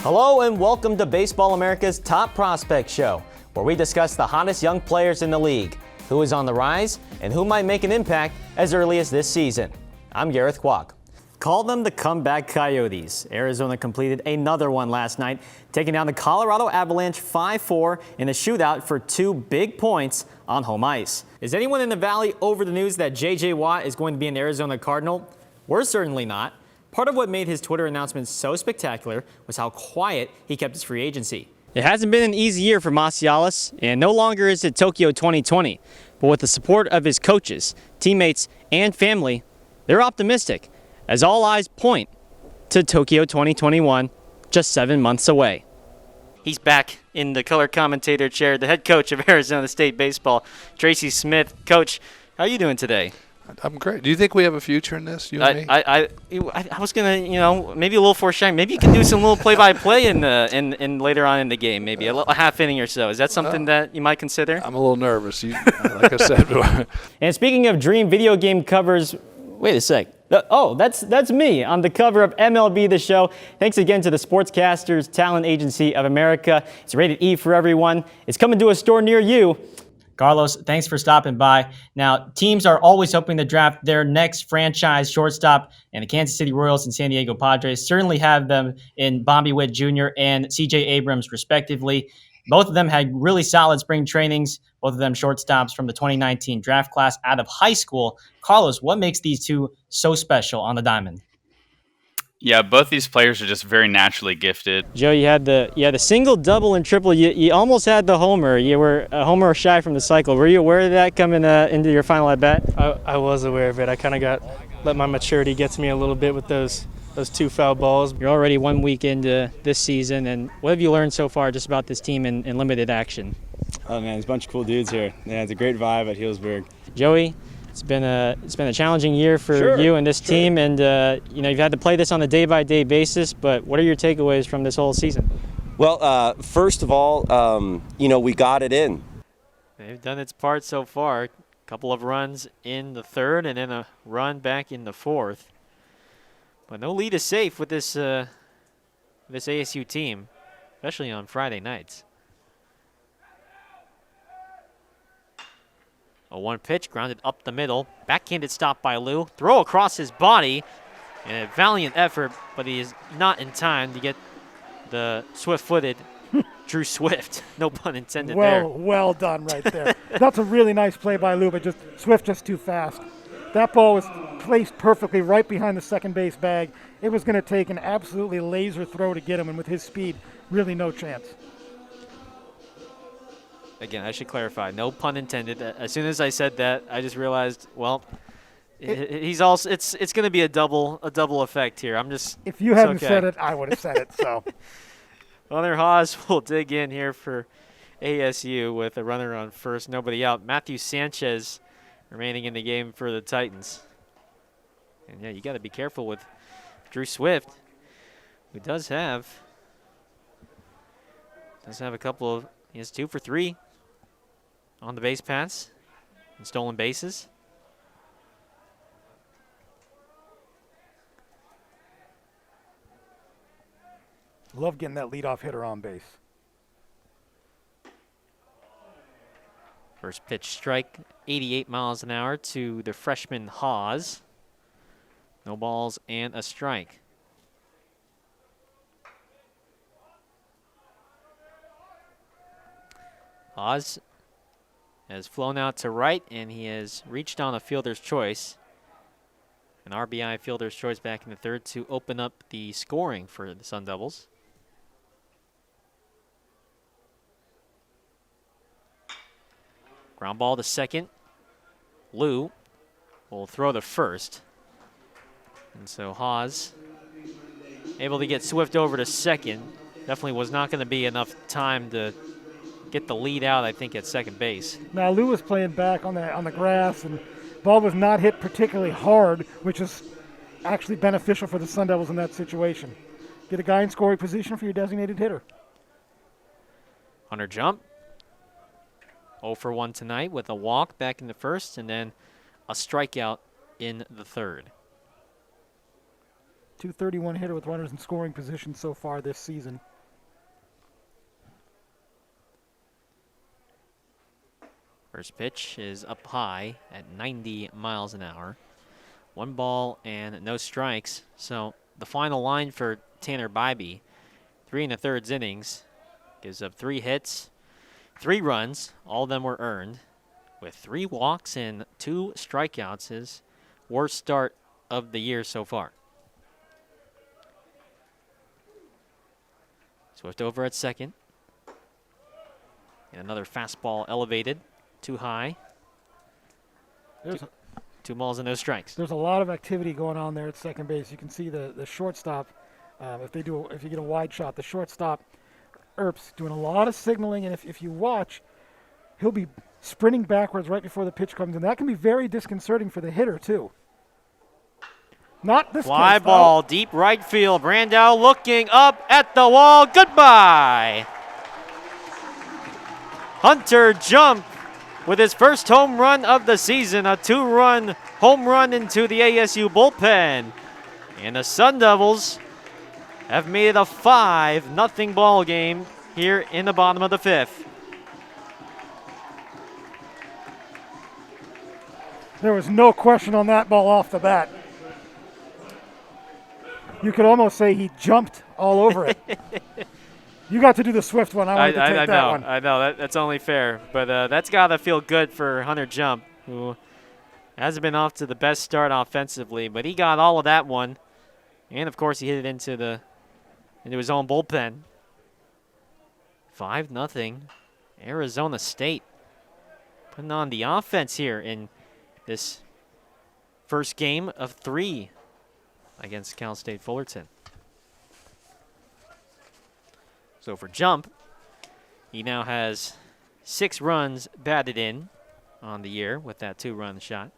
Hello and welcome to Baseball America's Top Prospect Show, where we discuss the hottest young players in the league, who is on the rise, and who might make an impact as early as this season. I'm Gareth Kwok. Call them the comeback Coyotes. Arizona completed another one last night, taking down the Colorado Avalanche 5-4 in a shootout for 2 big points on home ice. Is anyone in the Valley over the news that J.J. Watt is going to be an Arizona Cardinal? We're certainly not. Part of what made his Twitter announcement so spectacular was how quiet he kept his free agency. It hasn't been an easy year for Massialas, and no longer is it Tokyo 2020. But with the support of his coaches, teammates, and family, they're optimistic, as all eyes point to Tokyo 2021, just 7 months away. He's back in the color commentator chair, the head coach of Arizona State Baseball, Tracy Smith. Coach, how are you doing today? I'm great. Do you think we have a future in this, you and me? I was gonna, maybe a little foreshadowing. Maybe you can do some little play-by-play in later on in the game, maybe a half inning or so. Is that something that you might consider? I'm a little nervous. Like I said. And speaking of dream video game covers, wait a sec. Oh, that's me on the cover of MLB The Show. Thanks again to the Sportscasters Talent Agency of America. It's rated E for everyone. It's coming to a store near you. Carlos, thanks for stopping by. Now, teams are always hoping to draft their next franchise shortstop, and the Kansas City Royals and San Diego Padres certainly have them in Bobby Witt Jr. and C.J. Abrams, respectively. Both of them had really solid spring trainings, both of them shortstops from the 2019 draft class out of high school. Carlos, what makes these two so special on the diamond? Yeah, both these players are just very naturally gifted. Joe, you had the single, double, and triple. You almost had the homer. You were a homer shy from the cycle. Were you aware of that coming into your final at bat? I was aware of it. I kind of let my maturity get to me a little bit with those 2 foul balls. You're already 1 week into this season, and what have you learned so far just about this team in limited action? Oh man, there's a bunch of cool dudes here. Yeah, it's a great vibe at Healdsburg. Joey, it's been a challenging year for you and this team, and you've had to play this on a day-by-day basis. But what are your takeaways from this whole season? Well, first of all, we got it in. They've done its part so far. A couple of runs in the third, and then a run back in the fourth. But no lead is safe with this ASU team, especially on Friday nights. A 1 pitch grounded up the middle. Backhanded stop by Lou. Throw across his body. And a valiant effort, but he is not in time to get the swift-footed Drew Swift. No pun intended there. Well done right there. That's a really nice play by Lou, but Swift just too fast. That ball was placed perfectly right behind the second base bag. It was going to take an absolutely laser throw to get him, and with his speed, really no chance. Again, I should clarify, no pun intended. As soon as I said that, I just realized, well, he's also it's going to be a double effect here. If you hadn't said it, I would have said it. So, Hunter Haas will dig in here for ASU with a runner on first, nobody out. Matthew Sanchez remaining in the game for the Titans. And yeah, you got to be careful with Drew Swift, who does have a couple of. He has 2 for 3. On the base paths and stolen bases. Love getting that leadoff hitter on base. First pitch strike, 88 miles an hour to the freshman Haas. No balls and a strike. Haas has flown out to right, and he has reached on a fielder's choice. An RBI fielder's choice back in the third to open up the scoring for the Sun Devils. Ground ball to second. Lou will throw to first. And so Haas able to get Swift over to second. Definitely was not going to be enough time to get the lead out, I think, at second base. Now, Lou was playing back on the grass, and ball was not hit particularly hard, which is actually beneficial for the Sun Devils in that situation. Get a guy in scoring position for your designated hitter. Hunter jump. 0 for 1 tonight with a walk back in the first, and then a strikeout in the third. .231 hitter with runners in scoring position so far this season. First pitch is up high at 90 miles an hour. 1 ball and no strikes. So the final line for Tanner Bybee, 3 1/3 innings, gives up 3 hits, 3 runs. All of them were earned, with 3 walks and 2 strikeouts. His worst start of the year so far. Swift over at second. And another fastball elevated, too high. Two balls and no strikes. There's a lot of activity going on there at second base. You can see the shortstop. If you get a wide shot, the shortstop, Earp's doing a lot of signaling, and if you watch, he'll be sprinting backwards right before the pitch comes in. That can be very disconcerting for the hitter too. Not this fly case, ball, deep right field. Brandau looking up at the wall. Goodbye. Hunter Jump with his first home run of the season, a 2-run home run into the ASU bullpen. And the Sun Devils have made it a 5-0 ball game here in the bottom of the 5th. There was no question on that ball off the bat. You could almost say he jumped all over it. You got to do the Swift one. I wanted to take that one. I know. That's only fair. But that's got to feel good for Hunter Jump, who hasn't been off to the best start offensively. But he got all of that one. And, of course, he hit it into his own bullpen. 5-0. Arizona State putting on the offense here in this first game of 3 against Cal State Fullerton. So for Jump, he now has 6 runs batted in on the year with that 2-run shot.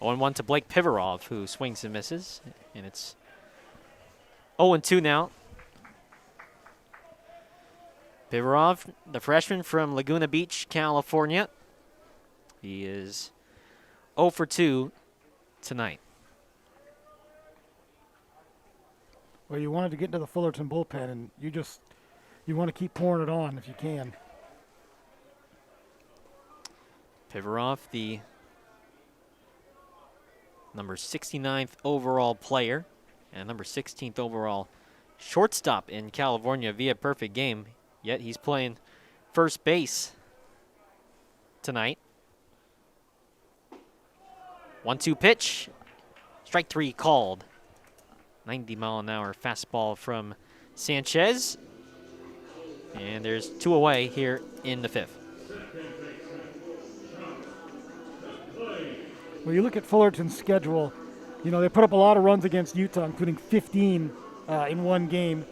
0-1 to Blake Pivarov, who swings and misses, and it's 0-2 now. Pivarov, the freshman from Laguna Beach, California. He is 0 for 2 tonight. Well, you wanted to get into the Fullerton bullpen, and you want to keep pouring it on if you can. Pivarov, the number 69th overall player and number 16th overall shortstop in California via perfect game, yet he's playing first base tonight. 1-2 pitch. Strike 3 called. 90-mile-an-hour fastball from Sanchez. And there's 2 away here in the 5th. Well, you look at Fullerton's schedule, they put up a lot of runs against Utah, including 15 in one game,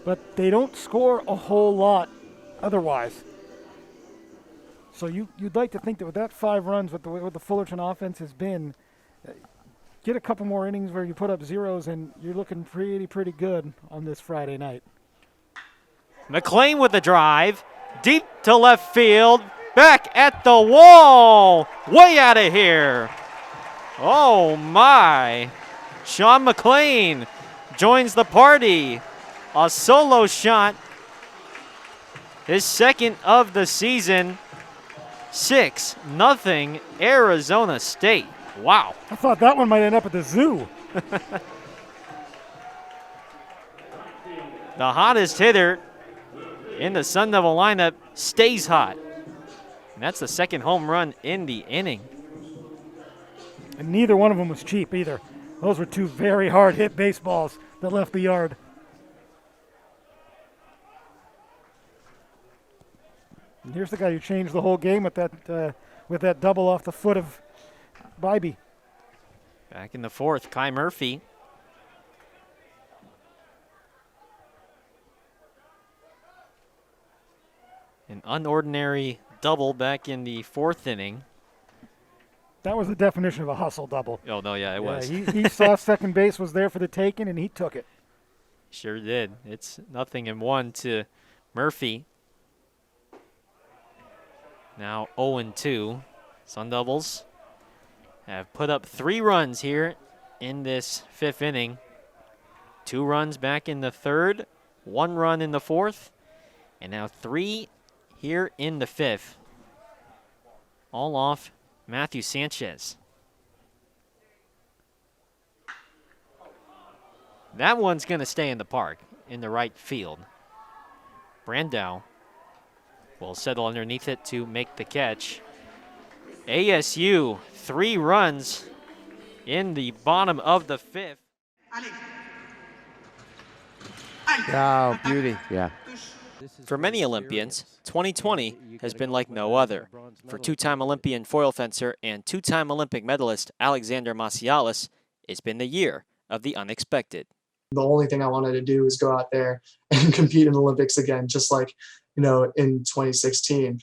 but they don't score a whole lot otherwise. So you'd like to think that with that 5 runs, with the Fullerton offense has been, get a couple more innings where you put up zeros, and you're looking pretty good on this Friday night. McLean with the drive, deep to left field, back at the wall, way out of here. Oh my. Sean McLean joins the party. A solo shot, his second of the season. 6-0 Arizona State. Wow. I thought that one might end up at the zoo. The hottest hitter in the Sun Devil lineup stays hot. And that's the second home run in the inning. And neither one of them was cheap either. Those were 2 very hard hit baseballs that left the yard. And here's the guy who changed the whole game with that double off the foot of Bybee. Back in the 4th, Kai Murphy. An unordinary double back in the 4th inning. That was the definition of a hustle double. Oh, no, yeah, it was. He saw second base was there for the taking, and he took it. Sure did. It's 0-1 to Murphy. Now 0-2. Sun Devils have put up 3 runs here in this 5th inning. 2 runs back in the 3rd, 1 run in the 4th, and now 3 here in the fifth. All off Matthew Sanchez. That one's going to stay in the park, in the right field. Brandow will settle underneath it to make the catch. ASU, 3 runs in the bottom of the fifth. Oh, beauty. Yeah. For many Olympians, 2020 has been like no other. For 2-time Olympian foil fencer and 2-time Olympic medalist Alexander Massialas, it's been the year of the unexpected. The only thing I wanted to do was go out there and compete in the Olympics again, just like, in 2016.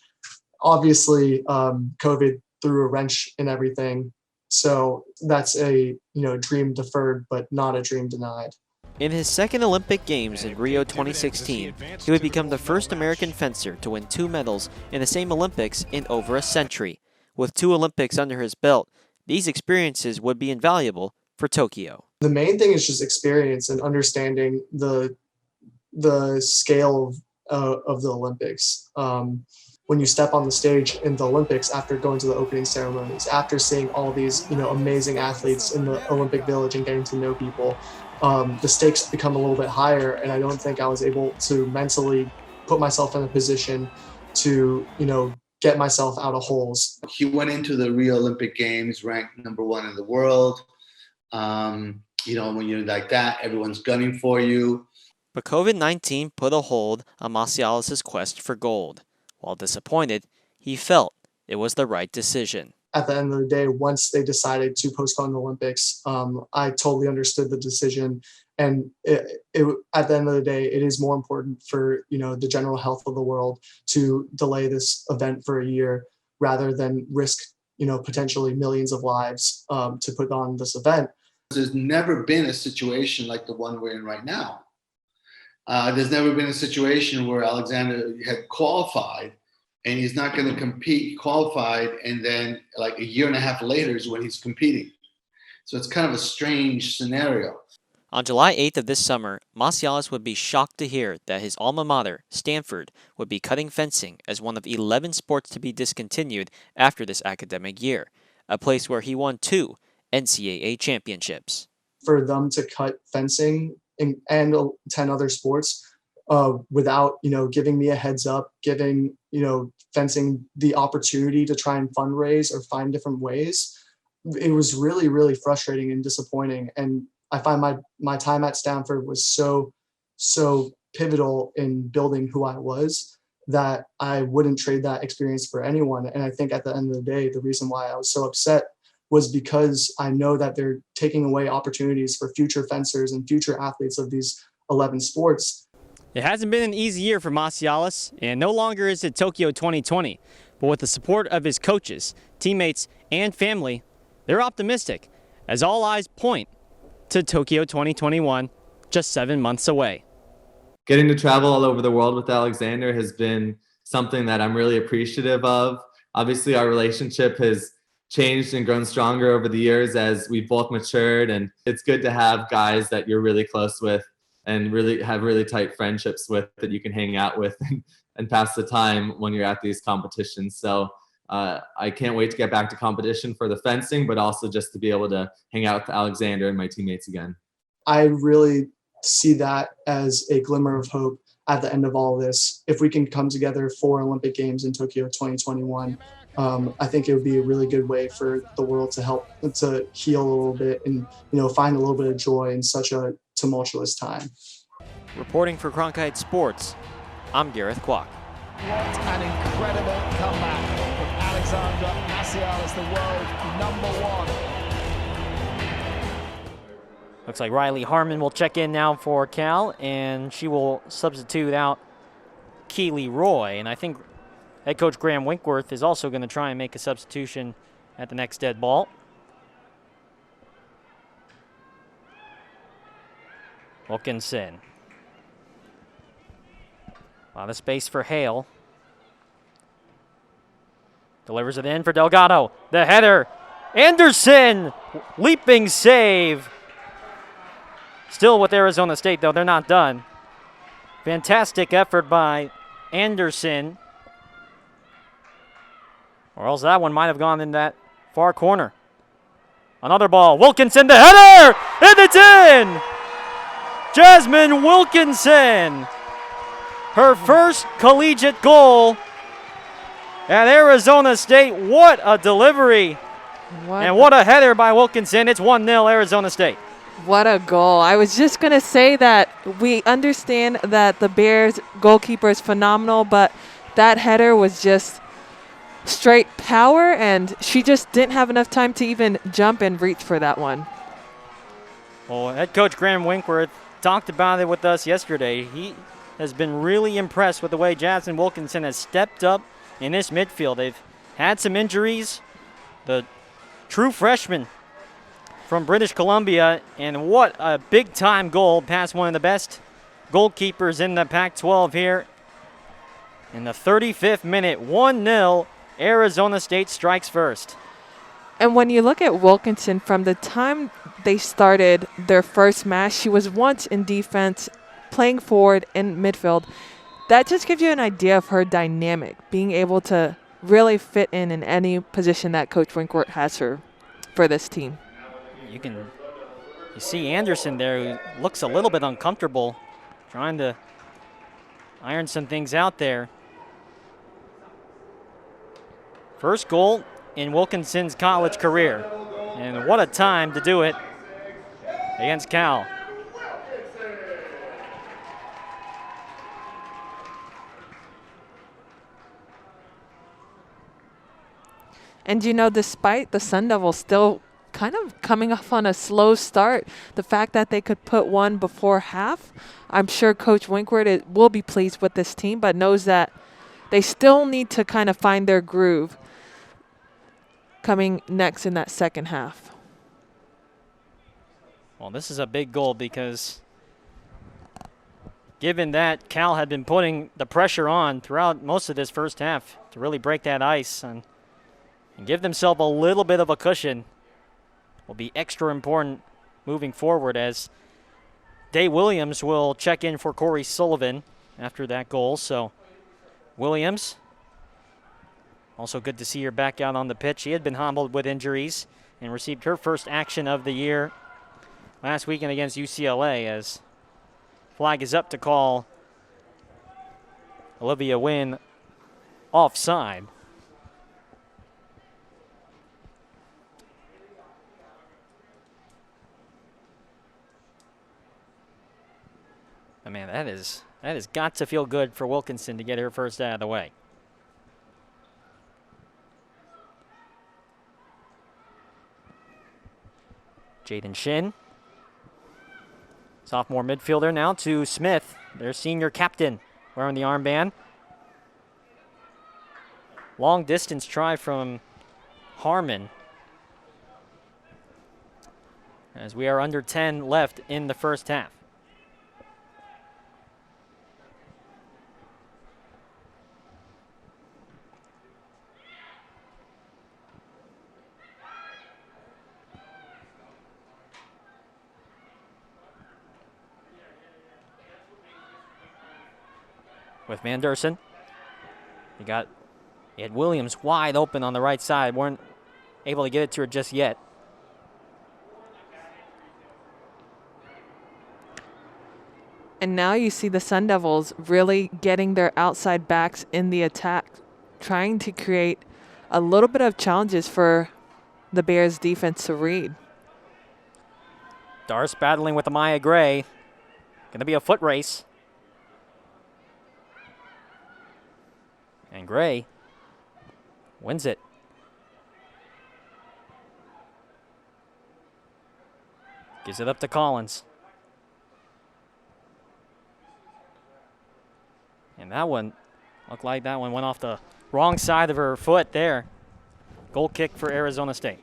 Obviously, COVID threw a wrench in everything. So that's a, dream deferred, but not a dream denied. In his second Olympic Games in Rio 2016, he would become the first American fencer to win 2 medals in the same Olympics in over a century. With 2 Olympics under his belt, these experiences would be invaluable for Tokyo. The main thing is just experience and understanding the scale of the Olympics. When you step on the stage in the Olympics after going to the opening ceremonies, after seeing all these amazing athletes in the Olympic Village and getting to know people, the stakes become a little bit higher, and I don't think I was able to mentally put myself in a position to get myself out of holes. He went into the Rio Olympic Games ranked #1 in the world. When you're like that, everyone's gunning for you. But COVID-19 put a hold on Massialas' quest for gold. While disappointed, he felt it was the right decision. At the end of the day, once they decided to postpone the Olympics, I totally understood the decision. And at the end of the day, it is more important for the general health of the world to delay this event for a year rather than risk potentially millions of lives to put on this event. There's never been a situation like the one we're in right now. There's never been a situation where Alexander had qualified and he's not going to compete. He qualified, and then like a year and a half later is when he's competing. So it's kind of a strange scenario. On July 8th of this summer, Massialas would be shocked to hear that his alma mater, Stanford, would be cutting fencing as one of 11 sports to be discontinued after this academic year, a place where he won 2 NCAA championships. For them to cut fencing and 10 other sports without, giving me a heads up, giving, fencing the opportunity to try and fundraise or find different ways, it was really, really frustrating and disappointing. And I find my time at Stanford was so pivotal in building who I was that I wouldn't trade that experience for anyone. And I think at the end of the day, the reason why I was so upset was because I know that they're taking away opportunities for future fencers and future athletes of these 11 sports. It hasn't been an easy year for Massialas, and no longer is it Tokyo 2020. But with the support of his coaches, teammates, and family, they're optimistic, as all eyes point to Tokyo 2021, just 7 months away. Getting to travel all over the world with Alexander has been something that I'm really appreciative of. Obviously, our relationship has changed and grown stronger over the years as we've both matured, and it's good to have guys that you're really close with and really have really tight friendships with that you can hang out with and pass the time when you're at these competitions. So I can't wait to get back to competition for the fencing, but also just to be able to hang out with Alexander and my teammates again. I really see that as a glimmer of hope at the end of all this. If we can come together for Olympic Games in Tokyo 2021, I think it would be a really good way for the world to help to heal a little bit and find a little bit of joy in such a tumultuous time. Reporting for Cronkite Sports, I'm Gareth Kwok. What an incredible comeback from Alexander Massialas, the world #1. Looks like Riley Harmon will check in now for Cal, and she will substitute out Keely Roy. And I think head coach Graham Winkworth is also going to try and make a substitution at the next dead ball. Wilkinson. A lot of space for Hale. Delivers it in for Delgado. The header. Anderson! Leaping save. Still with Arizona State, though. They're not done. Fantastic effort by Anderson. Or else that one might have gone in that far corner. Another ball. Wilkinson, the header! And it's in! Jasmine Wilkinson. Her first collegiate goal at Arizona State. What a delivery. And what a header by Wilkinson. It's 1-0 Arizona State. What a goal. I was just going to say that we understand that the Bears goalkeeper is phenomenal, but that header was just straight power, and she just didn't have enough time to even jump and reach for that one. Well, head coach Graham Winkworth talked about it with us yesterday. He has been really impressed with the way Jasmine Wilkinson has stepped up in this midfield. They've had some injuries. The true freshman from British Columbia, and what a big-time goal past one of the best goalkeepers in the Pac-12 here. In the 35th minute, 1-0, Arizona State strikes first. And when you look at Wilkinson, from the time they started their first match, she was once in defense, playing forward in midfield. That just gives you an idea of her dynamic, being able to really fit in any position that Coach Winkworth has her for this team. You see Anderson there, who looks a little bit uncomfortable, trying to iron some things out there. First goal in Wilkinson's college career. And what a time to do it against Cal. And you know, despite the Sun Devils still kind of coming off on a slow start, the fact that they could put one before half, I'm sure Coach Winkworth will be pleased with this team, but knows that they still need to kind of find their groove coming next in that second half. Well, this is a big goal because given that Cal had been putting the pressure on throughout most of this first half to really break that ice and give themselves a little bit of a cushion will be extra important moving forward, as Day Williams will check in for Corey Sullivan after that goal. So Williams, also good to see her back out on the pitch. She had been hobbled with injuries and received her first action of the year last weekend against UCLA, as flag is up to call Olivia Wynn offside. Oh, man, that has got to feel good for Wilkinson to get her first out of the way. Jaden Shin, sophomore midfielder, now to Smith, their senior captain, wearing the armband. Long distance try from Harmon, as we are under 10 left in the first half. With Manderson, he had Williams wide open on the right side. Weren't able to get it to her just yet. And now you see the Sun Devils really getting their outside backs in the attack, trying to create a little bit of challenges for the Bears defense to read. Darce battling with Amaya Gray. Going to be a foot race. And Gray wins it. Gives it up to Collins. And that one looked like that one went off the wrong side of her foot there. Goal kick for Arizona State.